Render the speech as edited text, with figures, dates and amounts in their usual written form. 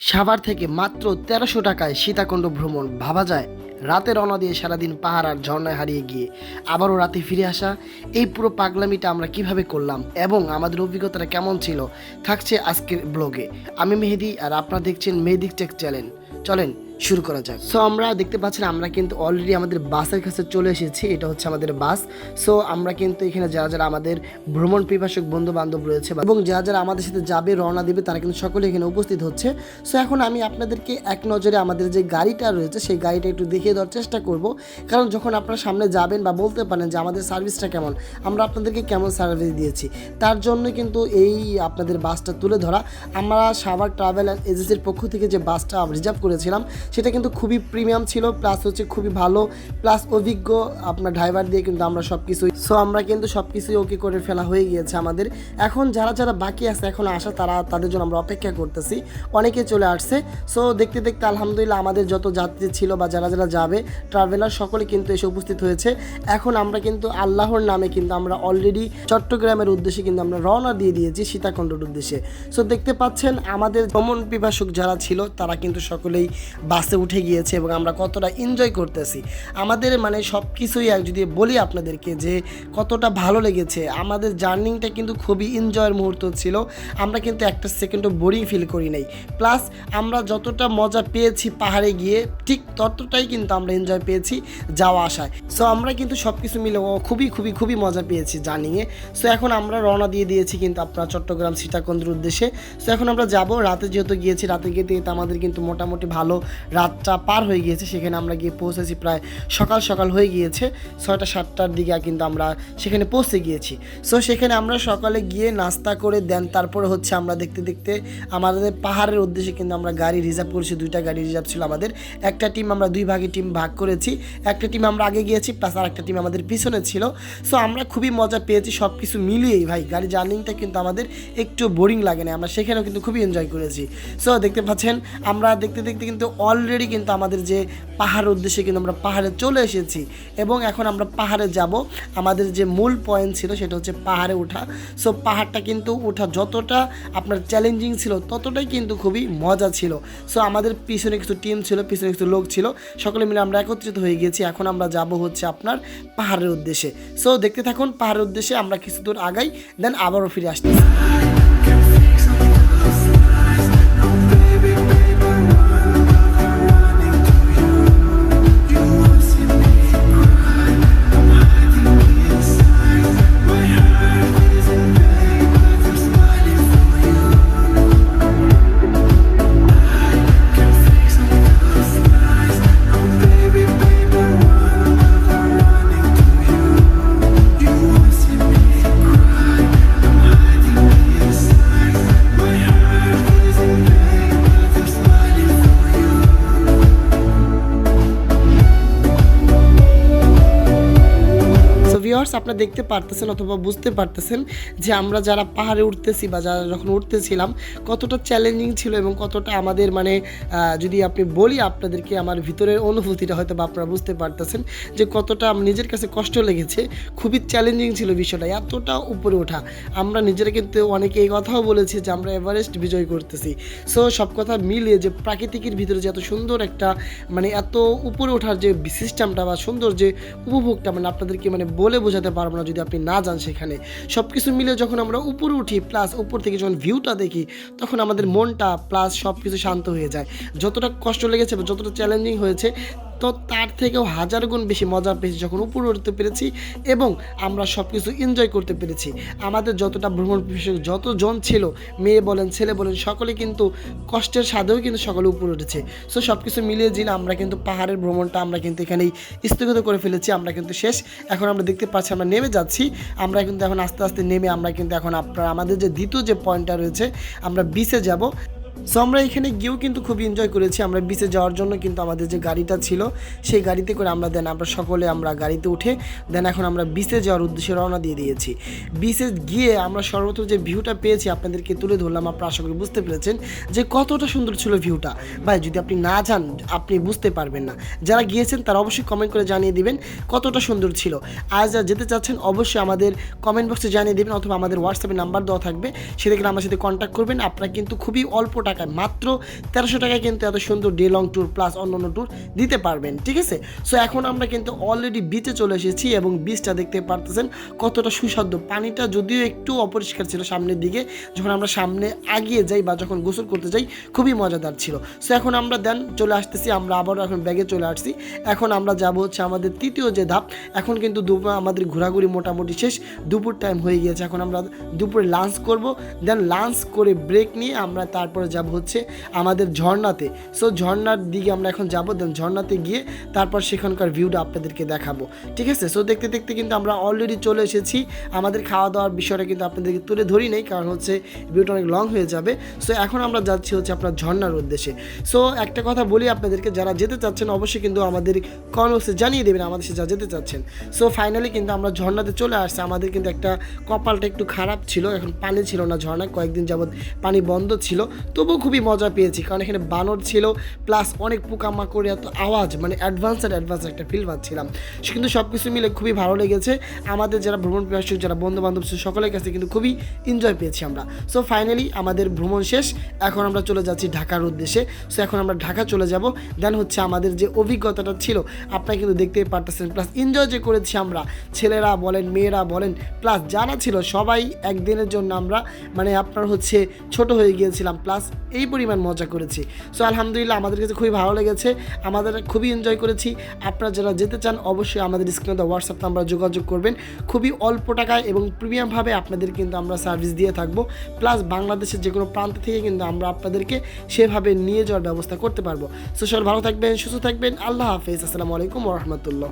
সাভার থেকে মাত্র ১৩০০ টাকায় সীতাকুণ্ড ভ্রমণ ভাবা যায়। রাতে রওনা দিয়ে সারাদিন পাহাড় আর ঝর্ণায় হারিয়ে গিয়ে আবারও রাতে ফিরে আসা, এই পুরো পাগলামিটা আমরা কিভাবে করলাম এবং আমাদের অভিজ্ঞতাটা কেমন ছিল থাকছে আজকের ব্লগে। আমি মেহেদি আর আপনারা দেখছেন মেহেদি টেক চ্যানেল। চলেন শুরু করা যাক। সো আমরা দেখতে পাচ্ছেন আমরা কিন্তু অলরেডি আমাদের বাসের কাছে চলে এসেছি। এটা হচ্ছে আমাদের বাস। সো আমরা কিন্তু এখানে যারা যারা আমাদের ভ্রমণ পিপাসক বন্ধু বান্ধব রয়েছে এবং যারা যারা আমাদের সাথে যাবে রওনা দিবে তারা কিন্তু সকলে এখানে উপস্থিত হচ্ছে। সো এখন আমি আপনাদেরকে এক নজরে আমাদের যে গাড়িটা রয়েছে সেই গাড়িটা একটু দেখিয়ে দেওয়ার চেষ্টা করব, কারণ যখন আপনারা সামনে যাবেন বা বলতে পারেন যে আমাদের সার্ভিসটা কেমন, আমরা আপনাদেরকে কেমন সার্ভিস দিয়েছি, তার জন্য কিন্তু এই আপনাদের বাসটা তুলে ধরা। আমরা সাভার ট্রাভেল অ্যান্ড এজেন্সির পক্ষ থেকে যে বাসটা রিজার্ভ করেছিলাম সেটা কিন্তু খুবই প্রিমিয়াম ছিল, প্লাস হচ্ছে খুবই ভালো, প্লাস অভিজ্ঞ আপনার ড্রাইভার দিয়ে কিন্তু আমরা সব কিছুই আমরা কিন্তু সব কিছুই ওকে করে ফেলা হয়ে গিয়েছে আমাদের। এখন যারা যারা বাকি আছে এখন আসা তাদের জন্য আমরা অপেক্ষা করতেছি। অনেকে চলে আসছে। সো দেখতে দেখতে আলহামদুলিল্লাহ আমাদের যত যাত্রী ছিল বা যারা যারা যাবে ট্রাভেলার সকলে কিন্তু এসে উপস্থিত হয়েছে। এখন আমরা কিন্তু আল্লাহর নামে কিন্তু আমরা অলরেডি চট্টগ্রামের উদ্দেশ্যে কিন্তু আমরা রওনা দিয়ে দিয়েছি সীতাকুণ্ডের উদ্দেশ্যে। সো দেখতে পাচ্ছেন আমাদের ভ্রমণ পিপাসক যারা ছিল তারা কিন্তু সকলেই বাসে উঠে গিয়েছে এবং আমরা কতটা এনজয় করতেছি। আমাদের মানে সব কিছুই যদি বলি আপনাদেরকে যে কতটা ভালো লেগেছে, আমাদের জার্নিংটা কিন্তু খুবই এনজয়ের মুহূর্ত ছিল। আমরা কিন্তু একটা সেকেন্ডও বোরিং ফিল করি নাই। প্লাস আমরা যতটা মজা পেয়েছি পাহাড়ে গিয়ে ঠিক ততটাই কিন্তু আমরা এনজয় পেয়েছি যাওয়া আসায়। সো আমরা কিন্তু সব কিছু মিলে খুবই খুবই খুবই মজা পেয়েছি জার্নিংয়ে। সো এখন আমরা রওনা দিয়ে দিয়েছি কিন্তু আপনার চট্টগ্রাম সীতাকুণ্ডের উদ্দেশ্যে। সো এখন আমরা যাব। রাতে যেহেতু গিয়েছি, রাতে গিয়ে আমাদের কিন্তু মোটামুটি ভালো রাতটা পার হয়ে গিয়েছে। সেখানে আমরা গিয়ে পৌঁছেছি প্রায় সকাল সকাল হয়ে গিয়েছে, 6টা-7টার দিকে কিন্তু আমরা সেখানে পৌঁছে গিয়েছি। সো সেখানে আমরা সকালে গিয়ে নাস্তা করে দেন তারপরে হচ্ছে আমরা দেখতে দেখতে আমাদের পাহাড়ের উদ্দেশ্যে কিন্তু আমরা গাড়ি রিজার্ভ করেছি। 2টা গাড়ি রিজার্ভ ছিল আমাদের। একটা টিম আমরা 2 ভাগে টিম ভাগ করেছি। একটা টিম আমরা আগে গিয়েছি, প্লাস আর একটা টিম আমাদের পিছনে ছিল। সো আমরা খুবই মজা পেয়েছি সব কিছু মিলিয়েই। ভাই গাড়ি জার্নিংটা কিন্তু আমাদের একটু বোরিং লাগে না, আমরা সেখানেও কিন্তু খুবই এনজয় করেছি। সো দেখতে পাচ্ছেন আমরা দেখতে দেখতে কিন্তু অলরেডি কিন্তু আমাদের যে পাহাড়ের উদ্দেশ্যে কিন্তু আমরা পাহাড়ে চলে এসেছি এবং এখন আমরা পাহাড়ে যাব। আমাদের যে মূল পয়েন্ট ছিল সেটা হচ্ছে পাহাড়ে ওঠা। সো পাহাড়টা কিন্তু ওঠা যতটা আপনার চ্যালেঞ্জিং ছিল ততটাই কিন্তু খুবই মজা ছিল। সো আমাদের পিছনে কিছু টিম ছিল, পিছনে কিছু লোক ছিল, সকলে মিলে আমরা একত্রিত হয়ে গেছি। এখন আমরা যাব হচ্ছে আপনার পাহাড়ের উদ্দেশ্যে। সো দেখতে থাকুন পাহাড়ের উদ্দেশ্যে আমরা কিছু দূর আগাই, দেন আবারও ফিরে আসতেছি। আপনারা দেখতে পারতেছেন অথবা বুঝতে পারতেছেন যে আমরা যারা পাহাড়ে উঠতেছি বা যারা যখন উঠতেছিলাম কতটা চ্যালেঞ্জিং ছিল এবং কতটা আমাদের মানে যদি আপনি বলি আপনাদেরকে আমার ভিতরের অনুভূতিটা হয়তো বা আপনারা বুঝতে পারতেছেন যে কতটা নিজের কাছে কষ্ট লেগেছে। খুবই চ্যালেঞ্জিং ছিল বিষয়টা, এতটা উপরে ওঠা। আমরা নিজেরা কিন্তু অনেকে এই কথাও বলেছি যে আমরা এভারেস্ট বিজয় করতেছি। সো সব কথা মিলিয়ে যে প্রাকৃতিকের ভিতরে যে এত সুন্দর একটা মানে এত উপরে ওঠার যে সিস্টেমটা বা সুন্দর যে উপভোগটা মানে আপনাদেরকে মানে বলে বোঝাতে পারবো না যদি আপনি না যান সেখানে। সব কিছু মিলে যখন আমরা উপরে উঠি প্লাস উপর থেকে যখন ভিউটা দেখি তখন আমাদের মনটা প্লাস সব কিছু শান্ত হয়ে যায়। যতটা কষ্ট লেগেছে বা যতটা চ্যালেঞ্জিং হয়েছে তো তার থেকেও 1000 গুণ বেশি মজা পেয়েছি যখন উপরে উঠতে পেরেছি এবং আমরা সব কিছু এনজয় করতে পেরেছি। আমাদের যতটা ভ্রমণ যতজন ছিল, মেয়ে বলেন ছেলে বলেন, সকলে কিন্তু কষ্টের সাথেও কিন্তু সকলে উপরে উঠেছে। সো সব কিছু মিলিয়ে জিলে আমরা কিন্তু পাহাড়ের ভ্রমণটা আমরা কিন্তু এখানেই স্থগিত করে ফেলেছি। আমরা কিন্তু শেষ। এখন আমরা দেখতে পাচ্ছি আমরা নেমে যাচ্ছি। আমরা কিন্তু এখন আস্তে আস্তে নেমে আমরা কিন্তু এখন আমাদের যে দ্বিতীয় যে পয়েন্টটা রয়েছে আমরা বিচে যাব। সো আমরা এখানে গিয়েও কিন্তু খুবই এনজয় করেছি। আমরা বিচে যাওয়ার জন্য কিন্তু আমাদের যে গাড়িটা ছিল সেই গাড়িতে করে আমরা আমরা সকলে আমরা গাড়িতে উঠে এখন আমরা বিচে যাওয়ার উদ্দেশ্যে রওনা দিয়ে দিয়েছি। বিচে গিয়ে আমরা সর্বত্র যে ভিউটা পেয়েছি আপনাদেরকে তুলে ধরলাম। আপনারা আশা করি বুঝতে পেরেছেন যে কতটা সুন্দর ছিল ভিউটা। ভাই যদি আপনি না যান আপনি বুঝতে পারবেন না। যারা গিয়েছেন তারা অবশ্যই কমেন্ট করে জানিয়ে দিবেন কতটা সুন্দর ছিল। আর যারা যেতে চাচ্ছেন অবশ্যই আমাদের কমেন্ট বক্সে জানিয়ে দেবেন অথবা আমাদের হোয়াটসঅ্যাপে নাম্বার দেওয়া থাকবে, সেটা কিন্তু আমার সাথে কন্ট্যাক্ট করবেন। আপনারা কিন্তু খুবই অল্প টাকায়, মাত্র 1300 টাকায় কিন্তু এত সুন্দর ডে লং ট্যুর প্লাস অন্যান্য ট্যুর দিতে পারবেন, ঠিক আছে। সো এখন আমরা কিন্তু অলরেডি বিচে চলে এসেছি এবং বিচটা দেখতে পারতেছেন কতটা সুস্বাদু। পানিটা যদিও একটু অপরিষ্কার ছিল সামনের দিকে, যখন আমরা সামনে আগিয়ে যাই বা যখন গোসল করতে যাই খুবই মজাদার ছিল। সো এখন আমরা দেন চলে আসতেছি, আমরা আবারও এখন ব্যাগে চলে আসছি। এখন আমরা যাব হচ্ছে আমাদের তৃতীয় যে ধাপ। এখন কিন্তু দুপুর আমাদের ঘোরাঘুরি মোটামুটি শেষ, দুপুর টাইম হয়ে গিয়েছে। এখন আমরা দুপুরে লাঞ্চ করব, দেন লাঞ্চ করে ব্রেক নিয়ে আমরা তারপরে যাব হচ্ছে আমাদের ঝর্ণাতে। সো ঝর্ণার দিকে আমরা এখন যাব, দেন ঝর্ণাতে গিয়ে তারপর সেখানকার ভিউটা আপনাদেরকে দেখাবো, ঠিক আছে। সো দেখতে দেখতে কিন্তু আমরা অলরেডি চলে এসেছি। আমাদের খাওয়া দাওয়ার বিষয়টা কিন্তু আপনাদেরকে তুলে ধরি নেই, কারণ হচ্ছে ভিডিওটা অনেক লং হয়ে যাবে। সো এখন আমরা যাচ্ছি হচ্ছে আপনার ঝর্ণার উদ্দেশ্যে। সো একটা কথা বলি আপনাদেরকে, যারা যেতে চাচ্ছেন অবশ্যই কিন্তু আমাদের কমেন্টসে জানিয়ে দেবেন আমাদের সাথে যারা যেতে চাচ্ছেন। সো ফাইনালি কিন্তু আমরা ঝর্ণাতে চলে আসছি। আমাদের কিন্তু একটা কপালটা একটু খারাপ ছিল, এখন পানি ছিল না ঝর্ণায়, কয়েকদিন যাবৎ পানি বন্ধ ছিল। তবুও খুবই মজা পেয়েছি, কারণ এখানে বানর ছিল প্লাস অনেক পোকামাকড়, এত আওয়াজ, মানে অ্যাডভান্স একটা ফিল পাচ্ছিলাম। কিন্তু সব কিছু মিলে খুবই ভালো লেগেছে। আমাদের যারা ভ্রমণ পিপাসু, যারা বন্ধু বান্ধব ছিল, সকলের কাছে কিন্তু খুবই এনজয় পেয়েছি আমরা। সো ফাইনালি আমাদের ভ্রমণ শেষ, এখন আমরা চলে যাচ্ছি ঢাকার উদ্দেশ্যে। সো এখন আমরা ঢাকা চলে যাব। দেন হচ্ছে আমাদের যে অভিজ্ঞতাটা ছিল আপনারা কিন্তু দেখতেই পারতেছেন, প্লাস এনজয় যে করেছি আমরা, ছেলেরা বলেন মেয়েরা বলেন প্লাস যারা ছিল সবাই একদিনের জন্য আমরা মানে আপনার হচ্ছে ছোট হয়ে গিয়েছিলাম, প্লাস এই পরিমাণ মজা করেছি। সো আলহামদুলিল্লাহ আমাদের কাছে খুবই ভালো লেগেছে, আমাদের খুবই এনজয় করেছি। আপনারা যারা যেতে চান অবশ্যই আমাদের স্ক্রিনে হোয়াটসঅ্যাপ নাম্বার যোগাযোগ করবেন। খুবই অল্প টাকায় এবং প্রিমিয়ামভাবে আপনাদের কিন্তু আমরা সার্ভিস দিয়ে থাকবো, প্লাস বাংলাদেশের যে কোনো প্রান্ত থেকে কিন্তু আমরা আপনাদেরকে সেভাবে নিয়ে যাওয়ার ব্যবস্থা করতে পারবো। সো সবাই ভালো থাকবেন, সুস্থ থাকবেন, আল্লাহ হাফেজ, আসসালামু আলাইকুম ওয়া রাহমাতুল্লাহ।